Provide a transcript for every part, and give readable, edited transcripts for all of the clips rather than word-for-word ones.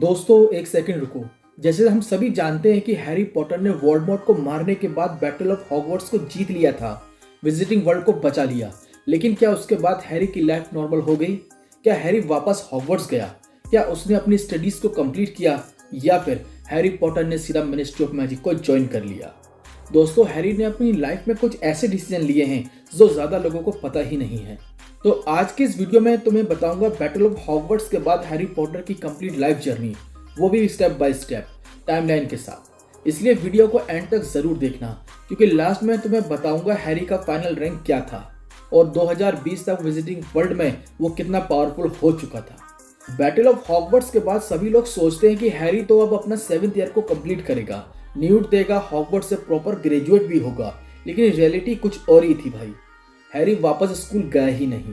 दोस्तों एक सेकंड रुको। जैसे हम सभी जानते हैं कि हैरी पॉटर ने वोल्डेमॉर्ट को मारने के बाद बैटल ऑफ हॉगवर्ट्स को जीत लिया था, विजिटिंग वर्ल्ड को बचा लिया। लेकिन क्या उसके बाद हैरी की लाइफ नॉर्मल हो गई? क्या हैरी वापस हॉगवर्ट्स गया? क्या उसने अपनी स्टडीज को कंप्लीट किया, या फिर हैरी पॉटर ने सीधा मिनिस्ट्री ऑफ मैजिक को ज्वाइन कर लिया? दोस्तों हैरी ने अपनी लाइफ में कुछ ऐसे डिसीजन लिए हैं जो ज्यादा लोगों को पता ही नहीं है। तो आज के इस वीडियो में तुम्हें बताऊंगा बैटल ऑफ हॉगवर्ट्स के बाद हैरी पॉटर की कंप्लीट लाइफ जर्नी, वो भी स्टेप बाय स्टेप टाइमलाइन के साथ। इसलिए वीडियो को एंड तक जरूर देखना, क्योंकि लास्ट में तुम्हें बताऊंगा हैरी का फाइनल रैंक क्या था और 2020 तक विजिटिंग वर्ल्ड में वो कितना पावरफुल हो चुका था। बैटल ऑफ हॉगवर्ट्स के बाद सभी लोग सोचते हैं कि हैरी तो अब अपना 7th ईयर को कंप्लीट करेगा, न्यूट देगा, हॉगवर्ट्स से प्रॉपर ग्रेजुएट भी होगा। लेकिन रियलिटी कुछ और ही थी भाई। हैरी वापस स्कूल गया ही नहीं।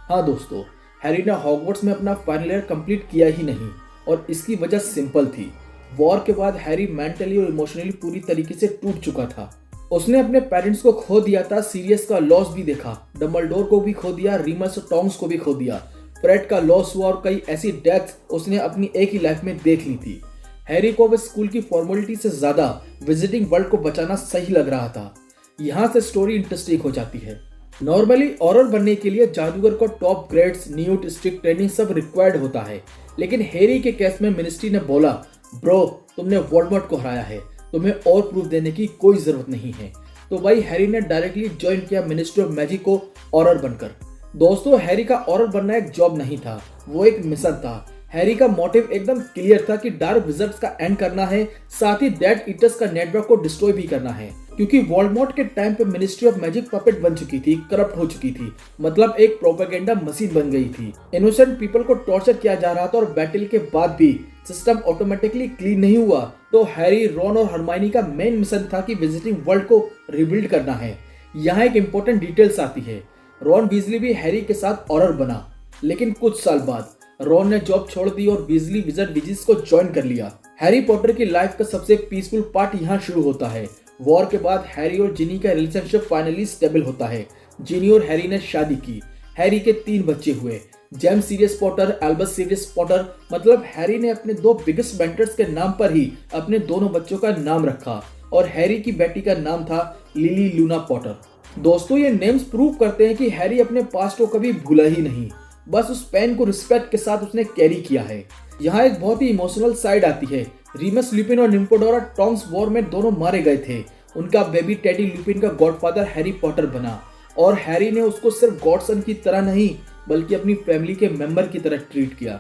हाँ दोस्तों, हैरी ने हॉगवर्ट्स में अपना फाइनल ईयर कंप्लीट किया ही नहीं, और इसकी वजह सिंपल थी। वॉर के बाद हैरी मेंटली और इमोशनली पूरी तरीके से टूट चुका था। उसने अपने पेरेंट्स को खो दिया था, सीरियस का लॉस भी देखा, डंबलडोर को भी खो दिया, रीमस और टॉन्ग्स को भी खो दिया, फ्रेड का लॉस हुआ और कई ऐसी डेथ उसने अपनी एक ही लाइफ में देख ली थी। हैरी को अब स्कूल की फॉर्मेलिटी से ज्यादा विजिटिंग वर्ल्ड को बचाना सही लग रहा था। यहाँ से स्टोरी इंटरेस्टिंग हो जाती है। नॉर्मली ऑरर बनने के लिए जादूगर को top grades, newt, strict training सब रिक्वायर्ड होता है। लेकिन हैरी के केस में मिनिस्ट्री ने बोला, ब्रो तुमने वोल्डेमॉर्ट को हराया है, तुम्हें और प्रूफ देने की कोई जरूरत नहीं है। तो भाई हैरी ने डायरेक्टली ज्वाइन किया मिनिस्ट्री ऑफ मैजिक को ऑरर बनकर। दोस्तों हैरी का ऑरर बनना एक जॉब नहीं था, वो एक मिशन था। हैरी का मोटिव एकदम क्लियर था कि डार्क विज़र्ड्स का एंड करना है, साथ ही डेथ ईटर्स का नेटवर्क को डिस्ट्रॉय भी करना है। क्योंकि वोल्डेमॉर्ट के टाइम पे मिनिस्ट्री ऑफ मैजिक पपेट बन चुकी थी, करप्ट हो चुकी थी, मतलब एक प्रोपेगेंडा मशीन बन गई थी। इनोसेंट पीपल को टॉर्चर किया जा रहा था और बैटल के बाद भी सिस्टम ऑटोमेटिकली क्लीन नहीं हुआ। तो हैरी, रॉन और हरमाइनी का मेन मिशन था कि विजिटिंग वर्ल्ड को रिबिल्ड करना है। यहाँ एक इंपॉर्टेंट डिटेल्स आती है। रॉन वीजली भी हैरी के साथ ऑरर बना, लेकिन कुछ साल बाद रॉन ने जॉब छोड़ दी और वीजली विजर्ड विजिस को ज्वाइन कर लिया। हैरी पॉटर की लाइफ का सबसे पीसफुल पार्ट यहाँ शुरू होता है। वॉर के बाद हैरी और जिनी का रिलेशनशिप फाइनली स्टेबल होता है। जिनी और हैरी ने शादी की। हैरी के 3 बच्चे हुए, James serious Potter, Albus serious Potter. मतलब हैरी ने अपने 2 बिगेस्ट मेंटर्स के नाम पर ही अपने दोनों बच्चों का नाम रखा, और हैरी की बेटी का नाम था लिली लूना पॉटर। दोस्तों ये नेम्स प्रूव करते हैं कि हैरी अपने पास्ट को कभी भूला ही नहीं, बस उस पेन को रिस्पेक्ट के साथ उसने कैरी किया है। यहाँ एक बहुत ही इमोशनल साइड आती है। रीमस लुपिन और निम्फोडोरा टॉन्ग्स वॉर में दोनों मारे गए थे। उनका बेबी टेडी लुपिन का गॉडफादर हैरी पॉटर बना, और हैरी ने उसको सिर्फ गॉडसन की तरह नहीं बल्कि अपनी फैमिली के मेंबर की तरह ट्रीट किया।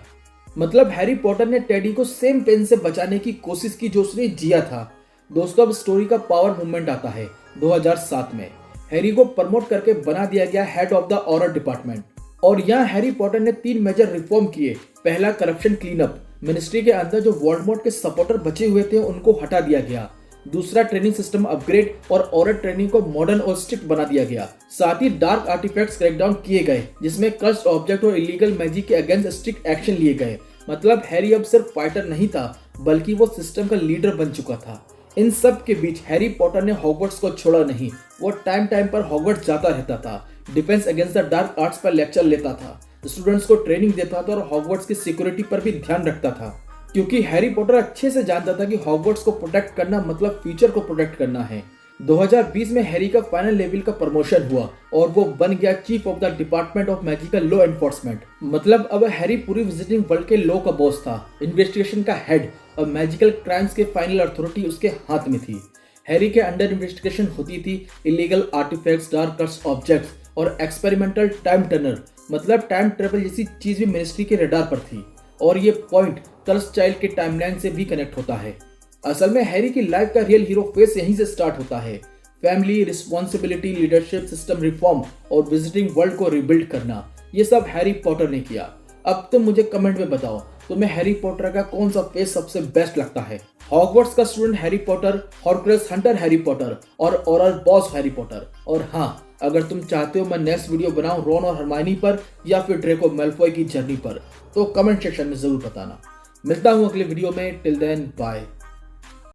मतलब हैरी पॉटर ने टेडी को सेम पेन से बचाने की कोशिश की जो उसने जिया था। दोस्तों अब स्टोरी का पावर मूवमेंट आता है 2007 में। हैरी को प्रमोट करके बना दिया गया हेड ऑफ द ऑरर डिपार्टमेंट, और यहाँ हैरी पॉटर ने 3 मेजर रिफॉर्म किए। पहला, करप्शन क्लीन अप। मिनिस्ट्री के अंदर जो वोल्डेमॉर्ट के सपोर्टर बचे हुए थे उनको हटा दिया गया। दूसरा, ट्रेनिंग सिस्टम अपग्रेड और ऑरर ट्रेनिंग को मॉडर्न और स्ट्रिक्ट बना दिया गया। साथ ही डार्क आर्टिफैक्ट्स क्रैकडाउन किए गए, जिसमें कर्स्ड ऑब्जेक्ट और इलीगल मैजिक के अगेंस्ट स्ट्रिक्ट एक्शन लिए गए। मतलब हैरी अब सिर्फ फाइटर नहीं था, बल्कि वो सिस्टम का लीडर बन चुका था। इन सब के बीच हैरी पॉटर ने हॉगवर्ट्स को छोड़ा नहीं। वो टाइम टाइम पर हॉगवर्ट्स जाता रहता था, defence against the dark arts पर लेक्चर लेता था, स्टूडेंट्स को ट्रेनिंग देता था और हॉगवर्ट्स की सिक्योरिटी पर भी ध्यान रखता था। क्योंकि हैरी पॉटर अच्छे से जानता था कि हॉगवर्ट्स को प्रोटेक्ट करना मतलब फ्यूचर को प्रोटेक्ट करना है। 2020 में हैरी का फाइनल लेवल का प्रमोशन हुआ और वो बन गया chief of the department of magical law enforcement. मतलब अब हैरी पूरी विजिटिंग वर्ल्ड के लॉ का बॉस था, इन्वेस्टिगेशन का हेड, और मैजिकल क्राइम्स के फाइनल अथॉरिटी उसके हाथ में थी। हैरी के अंडर इन्वेस्टिगेशन होती थी illegal artifacts, dark cursed objects और एक्सपेरिमेंटल टाइम टनर, मतलब टाइम ट्रेवल जैसी चीज भी मिनिस्ट्री के रडार पर थी। और ये पॉइंट कर्स चाइल्ड के टाइमलाइन से भी कनेक्ट होता है। असल में हैरी की लाइफ का रियल हीरो फेस यहीं से स्टार्ट होता है। Family, responsibility, leadership, system reform और विजिटिंग वर्ल्ड को रिबिल्ड करना, ये सब हैरी पॉटर ने किया। अब तुम मुझे कमेंट में बताओ, तुम्हें हैरी पॉटर का कौन सा फेस सबसे बेस्ट लगता है? हॉगवर्ट्स का student Harry Potter, Horcrux hunter Harry Potter, और ऑरर बॉस हैरी पॉटर? और हाँ, अगर तुम चाहते हो मैं नेक्स्ट वीडियो बनाऊं रॉन और हरमाइनी पर या फिर ड्रेको मैलफॉय की जर्नी पर, तो कमेंट सेक्शन में जरूर बताना। मिलता हूं अगले वीडियो में। Till then bye.